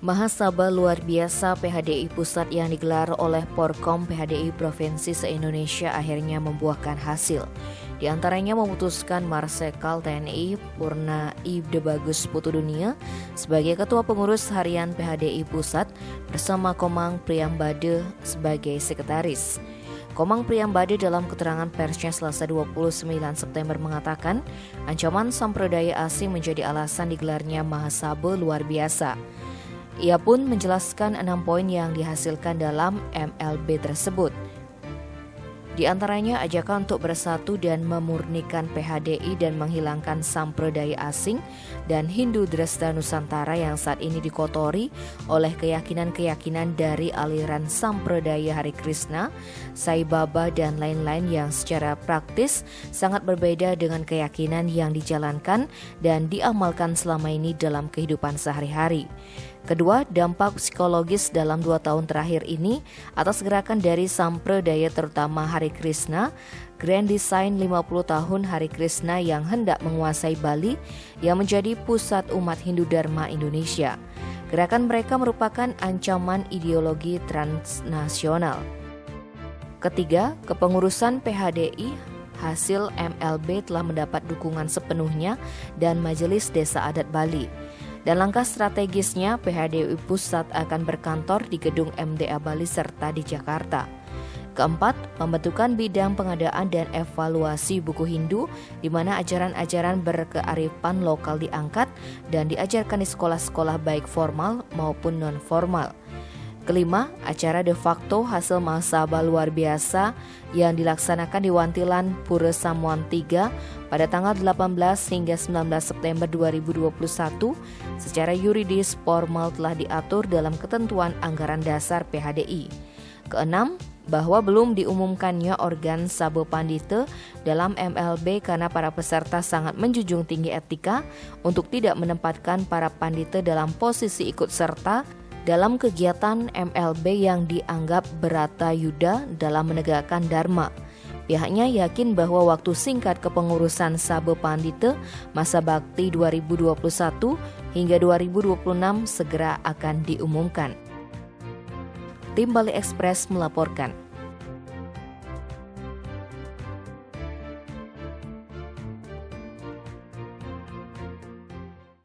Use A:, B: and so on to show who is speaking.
A: Mahasabah luar biasa PHDI Pusat yang digelar oleh Porkom PHDI Provinsi se-Indonesia akhirnya membuahkan hasil. Di antaranya memutuskan Marsikal TNI Purna Ibde Bagus Putu Dunia sebagai Ketua Pengurus Harian PHDI Pusat bersama Komang Priyambade sebagai Sekretaris. Komang Priyambade dalam keterangan persnya Selasa 29 September mengatakan ancaman sampradaya asing menjadi alasan digelarnya Mahasabah luar biasa. Ia pun menjelaskan 6 poin yang dihasilkan dalam MLB tersebut. Di antaranya ajakan untuk bersatu dan memurnikan PHDI dan menghilangkan sampradaya asing dan Hindu Dresta Nusantara yang saat ini dikotori oleh keyakinan-keyakinan dari aliran sampradaya Hare Krishna, Sai Baba dan lain-lain yang secara praktis sangat berbeda dengan keyakinan yang dijalankan dan diamalkan selama ini dalam kehidupan sehari-hari. Kedua, dampak psikologis dalam 2 tahun terakhir ini atas gerakan dari sampradaya terutama Hare Krishna, Grand Design 50 tahun Hare Krishna yang hendak menguasai Bali yang menjadi pusat umat Hindu Dharma Indonesia. Gerakan mereka merupakan ancaman ideologi transnasional. Ketiga, kepengurusan PHDI hasil MLB telah mendapat dukungan sepenuhnya dan Majelis Desa Adat Bali. Dan langkah strategisnya PHDI Pusat akan berkantor di gedung MDA Bali serta di Jakarta. Keempat, pembentukan bidang pengadaan dan evaluasi buku Hindu di mana ajaran-ajaran berkearifan lokal diangkat dan diajarkan di sekolah-sekolah baik formal maupun non-formal. Kelima, acara de facto hasil mahasabah luar biasa yang dilaksanakan di Wantilan Pura Samuan 3 pada tanggal 18 hingga 19 September 2021 secara yuridis formal telah diatur dalam ketentuan anggaran dasar PHDI. Keenam, bahwa belum diumumkannya organ Sabo Pandita dalam MLB karena para peserta sangat menjunjung tinggi etika untuk tidak menempatkan para pandita dalam posisi ikut serta dalam kegiatan MLB yang dianggap berata yuda dalam menegakkan dharma. Pihaknya yakin bahwa waktu singkat kepengurusan Sabo Pandita masa bakti 2021 hingga 2026 segera akan diumumkan. Tim Bali Express melaporkan.